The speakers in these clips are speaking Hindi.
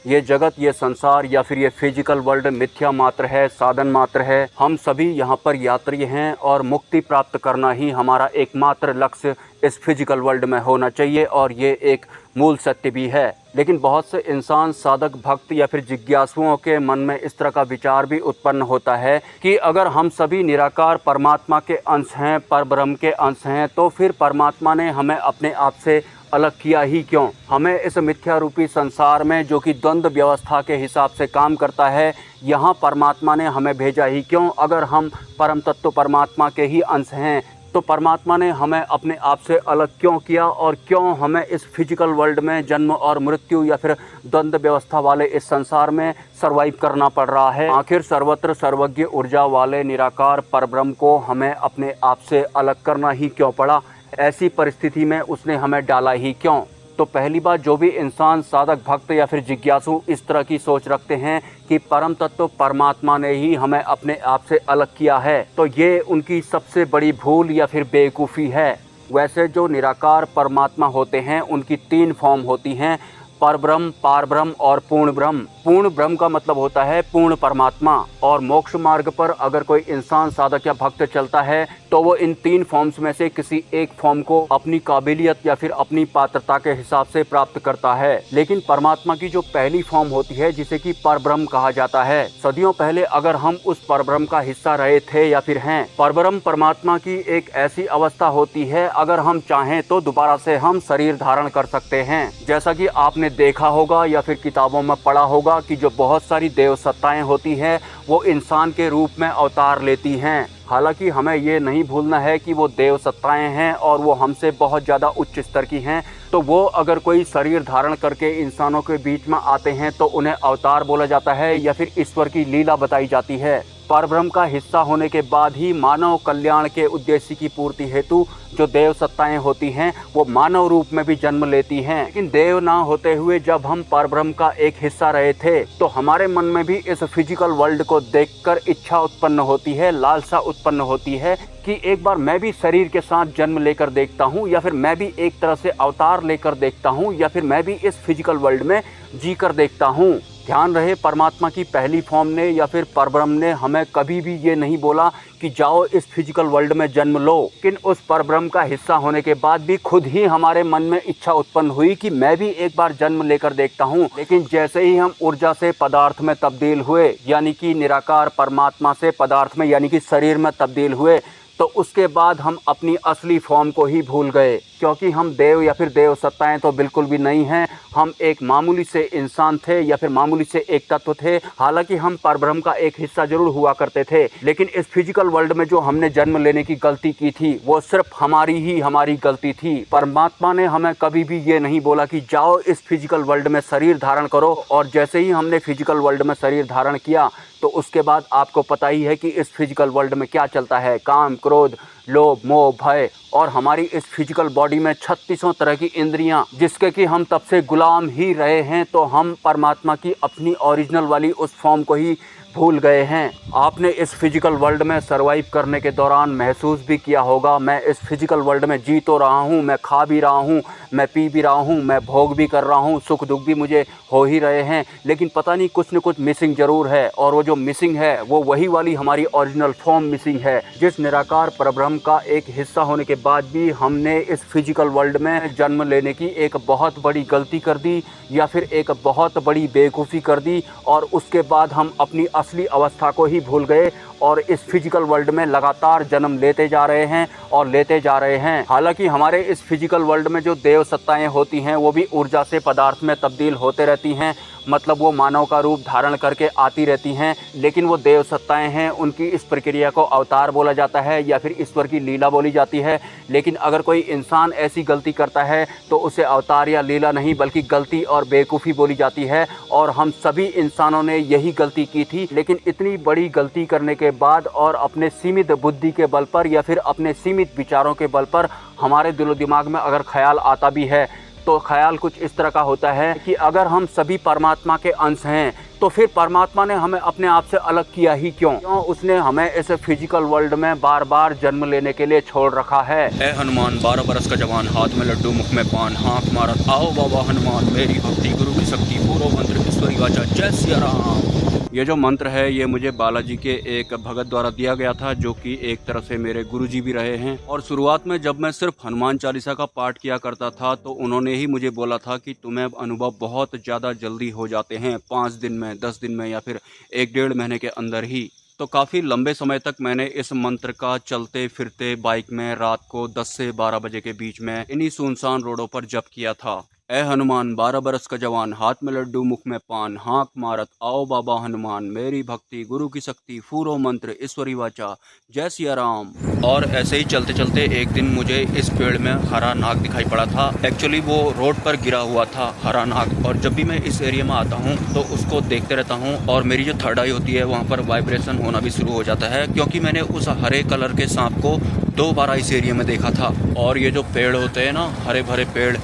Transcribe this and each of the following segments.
ये जगत, ये संसार या फिर ये फिजिकल वर्ल्ड मिथ्या मात्र है, साधन मात्र है। हम सभी यहाँ पर यात्री हैं और मुक्ति प्राप्त करना ही हमारा एकमात्र लक्ष्य इस फिजिकल वर्ल्ड में होना चाहिए, और ये एक मूल सत्य भी है। लेकिन बहुत से इंसान, साधक, भक्त या फिर जिज्ञासुओं के मन में इस तरह का विचार भी उत्पन्न होता है कि अगर हम सभी निराकार परमात्मा के अंश हैं, परब्रह्म के अंश हैं, तो फिर परमात्मा ने हमें अपने आप से अलग किया ही क्यों? हमें इस मिथ्या रूपी संसार में, जो कि द्वंद्व व्यवस्था के हिसाब से काम करता है, यहाँ परमात्मा ने हमें भेजा ही क्यों? अगर हम परम तत्व परमात्मा के ही अंश हैं, तो परमात्मा ने हमें अपने आप से अलग क्यों किया, और क्यों हमें इस फिजिकल वर्ल्ड में जन्म और मृत्यु या फिर द्वंद्व व्यवस्था वाले इस संसार में सर्वाइव करना पड़ रहा है? आखिर सर्वत्र सर्वज्ञ ऊर्जा वाले निराकार परब्रह्म को हमें अपने आप से अलग करना ही क्यों पड़ा? ऐसी परिस्थिति में उसने हमें डाला ही क्यों? तो पहली बात, जो भी इंसान, साधक, भक्त या फिर जिज्ञासु इस तरह की सोच रखते हैं कि परम तत्व परमात्मा ने ही हमें अपने आप से अलग किया है, तो ये उनकी सबसे बड़ी भूल या फिर बेवकूफ़ी है। वैसे जो निराकार परमात्मा होते हैं उनकी 3 फॉर्म होती हैं, परब्रह्म, पारब्रह्म और पूर्ण ब्रह्म। पूर्ण ब्रह्म का मतलब होता है पूर्ण परमात्मा। और मोक्ष मार्ग पर अगर कोई इंसान, साधक या भक्त चलता है तो वो इन 3 फॉर्म्स में से किसी एक फॉर्म को अपनी काबिलियत या फिर अपनी पात्रता के हिसाब से प्राप्त करता है। लेकिन परमात्मा की जो पहली फॉर्म होती है, जिसे कि परब्रह्म कहा जाता है, सदियों पहले अगर हम उस परब्रह्म का हिस्सा रहे थे या फिर हैं, परब्रह्म परमात्मा की एक ऐसी अवस्था होती है, अगर हम चाहें तो दोबारा से हम शरीर धारण कर सकते हैं। जैसा कि आपने देखा होगा या फिर किताबों में पढ़ा होगा कि जो बहुत सारी देव सत्ताएं होती हैं वो इंसान के रूप में अवतार लेती हैं। हालांकि हमें ये नहीं भूलना है कि वो देव सत्ताएं हैं और वो हमसे बहुत ज़्यादा उच्च स्तर की हैं। तो वो अगर कोई शरीर धारण करके इंसानों के बीच में आते हैं तो उन्हें अवतार बोला जाता है या फिर ईश्वर की लीला बताई जाती है। परब्रह्म का हिस्सा होने के बाद ही मानव कल्याण के उद्देश्य की पूर्ति हेतु जो देव सत्ताएं होती हैं वो मानव रूप में भी जन्म लेती हैं। लेकिन देव ना होते हुए जब हम परब्रह्म का एक हिस्सा रहे थे तो हमारे मन में भी इस फिजिकल वर्ल्ड को देखकर इच्छा उत्पन्न होती है, लालसा उत्पन्न होती है कि एक बार मैं भी शरीर के साथ जन्म लेकर देखता हूँ, या फिर मैं भी एक तरह से अवतार लेकर देखता हूँ, या फिर मैं भी इस फिजिकल वर्ल्ड में जी कर देखता हूँ। ध्यान रहे, परमात्मा की पहली फॉर्म ने या फिर परब्रह्म ने हमें कभी भी ये नहीं बोला कि जाओ इस फिजिकल वर्ल्ड में जन्म लो। लेकिन उस परब्रह्म का हिस्सा होने के बाद भी खुद ही हमारे मन में इच्छा उत्पन्न हुई कि मैं भी एक बार जन्म लेकर देखता हूँ। लेकिन जैसे ही हम ऊर्जा से पदार्थ में तब्दील हुए, यानी कि निराकार परमात्मा से पदार्थ में यानी कि शरीर में तब्दील हुए, तो उसके बाद हम अपनी असली फॉर्म को ही भूल गए, क्योंकि हम देव या फिर देव सत्ताएं तो बिल्कुल भी नहीं हैं। हम एक मामूली से इंसान थे या फिर मामूली से एक तत्व थे। हालांकि हम परब्रह्म का एक हिस्सा जरूर हुआ करते थे, लेकिन इस फिजिकल वर्ल्ड में जो हमने जन्म लेने की गलती की थी वो सिर्फ हमारी गलती थी। परमात्मा ने हमें कभी भी ये नहीं बोला कि जाओ इस फिजिकल वर्ल्ड में शरीर धारण करो। और जैसे ही हमने फिजिकल वर्ल्ड में शरीर धारण किया तो उसके बाद आपको पता ही है कि इस फिजिकल वर्ल्ड में क्या चलता है। काम, क्रोध, लोभ, मोह, भय, और हमारी इस फिजिकल बॉडी में 36 तरह की इंद्रियां, जिसके कि हम तब से गुलाम ही रहे हैं। तो हम परमात्मा की अपनी ओरिजिनल वाली उस फॉर्म को ही भूल गए हैं। आपने इस फिजिकल वर्ल्ड में सरवाइव करने के दौरान महसूस भी किया होगा, मैं इस फिजिकल वर्ल्ड में जी तो रहा हूँ, मैं खा भी रहा हूँ, मैं पी भी रहा हूँ, मैं भोग भी कर रहा हूँ, सुख दुख भी मुझे हो ही रहे हैं, लेकिन पता नहीं कुछ न कुछ मिसिंग जरूर है। और वो जो मिसिंग है वो वही वाली हमारी ओरिजिनल फॉर्म मिसिंग है। जिस निराकार परब्रह्म का एक हिस्सा होने के बाद भी हमने इस फिजिकल वर्ल्ड में जन्म लेने की एक बहुत बड़ी गलती कर दी या फिर एक बहुत बड़ी बेवकूफ़ी कर दी, और उसके बाद हम अपनी असली अवस्था को ही भूल गए और इस फिजिकल वर्ल्ड में लगातार जन्म लेते जा रहे हैं और लेते जा रहे हैं। हालांकि हमारे इस फिजिकल वर्ल्ड में जो देव सत्ताएं होती हैं वो भी ऊर्जा से पदार्थ में तब्दील होते रहती हैं, मतलब वो मानव का रूप धारण करके आती रहती हैं। लेकिन वो देव सत्ताएं हैं, उनकी इस प्रक्रिया को अवतार बोला जाता है या फिर ईश्वर की लीला बोली जाती है। लेकिन अगर कोई इंसान ऐसी गलती करता है तो उसे अवतार या लीला नहीं बल्कि गलती और बेवकूफ़ी बोली जाती है। और हम सभी इंसानों ने यही गलती की थी। लेकिन इतनी बड़ी गलती करने के बाद और अपने सीमित बुद्धि के बल पर या फिर अपने सीमित विचारों के बल पर हमारे दिलो दिमाग में अगर ख्याल आता भी है तो ख्याल कुछ इस तरह का होता है कि अगर हम सभी परमात्मा के अंश हैं तो फिर परमात्मा ने हमें अपने आप से अलग किया ही क्यों? उसने हमें इस फिजिकल वर्ल्ड में बार बार जन्म लेने के लिए छोड़ रखा है। ए हनुमान 12 बरस का जवान, हाथ में लड्डू मुख में पान, हाँक मारत आओ बाबा हनुमान, मेरी भक्ति गुरु की शक्ति, पूरो मंत्र ईश्वरी वाचा, जय सिया राम। ये जो मंत्र है ये मुझे बालाजी के एक भगत द्वारा दिया गया था, जो कि एक तरह से मेरे गुरुजी भी रहे हैं। और शुरुआत में जब मैं सिर्फ हनुमान चालीसा का पाठ किया करता था तो उन्होंने ही मुझे बोला था कि तुम्हें अनुभव बहुत ज़्यादा जल्दी हो जाते हैं, 5 दिन में, 10 दिन में या फिर 1-1.5 महीने के अंदर ही। तो काफ़ी लंबे समय तक मैंने इस मंत्र का चलते फिरते बाइक में रात को 10 से 12 बजे के बीच में इन्हीं सुनसान रोडों पर जप किया था। ए हनुमान 12 बरस का जवान, हाथ में लड्डू मुख में पान, हाँक मारत आओ बाबा हनुमान, मेरी भक्ति गुरु की शक्ति, फूरो मंत्र ईश्वरी वाचा, जय सिया राम। और ऐसे ही चलते चलते एक दिन मुझे इस पेड़ में हरा नाग दिखाई पड़ा था। एक्चुअली वो रोड पर गिरा हुआ था हरा नाग, और जब भी मैं इस एरिया में आता हूँ तो उसको देखते रहता हूँ और मेरी जो थर्ड आई होती है वहाँ पर वाइब्रेशन होना भी शुरू हो जाता है, क्योंकि मैंने उस हरे कलर के सांप को 2 बार इस एरिया में देखा था। और ये जो पेड़ होते हैं ना, हरे भरे पेड़,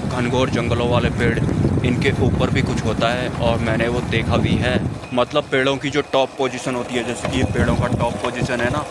घनघोर जंगलों वाले पेड़, इनके ऊपर भी कुछ होता है और मैंने वो देखा भी है। मतलब पेड़ों की जो टॉप पोजीशन होती है, जैसे कि ये पेड़ों का टॉप पोजीशन है ना,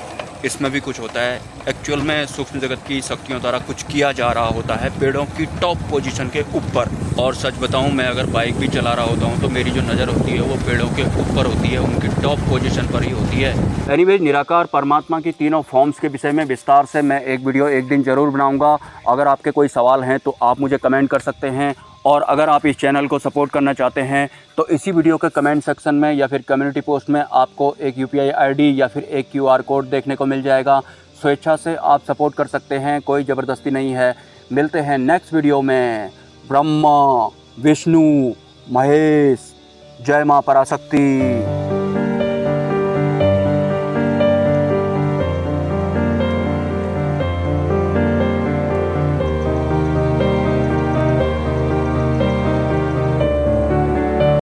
इसमें भी कुछ होता है। एक्चुअल में सूक्ष्म जगत की शक्तियों द्वारा कुछ किया जा रहा होता है पेड़ों की टॉप पोजीशन के ऊपर। और सच बताऊं, मैं अगर बाइक भी चला रहा होता हूं तो मेरी जो नज़र होती है वो पेड़ों के ऊपर होती है, उनकी टॉप पोजीशन पर ही होती है। एनीवेज, निराकार परमात्मा की तीनों फॉर्म्स के विषय में विस्तार से मैं एक वीडियो एक दिन ज़रूर बनाऊंगा। अगर आपके कोई सवाल हैं तो आप मुझे कमेंट कर सकते हैं, और अगर आप इस चैनल को सपोर्ट करना चाहते हैं तो इसी वीडियो के कमेंट सेक्शन में या फिर कम्युनिटी पोस्ट में आपको एक UPI ID या फिर एक QR कोड देखने को मिल जाएगा। स्वेच्छा से आप सपोर्ट कर सकते हैं, कोई ज़बरदस्ती नहीं है। मिलते हैं नेक्स्ट वीडियो में। ब्रह्मा विष्णु महेश, जय माँ पराशक्ति।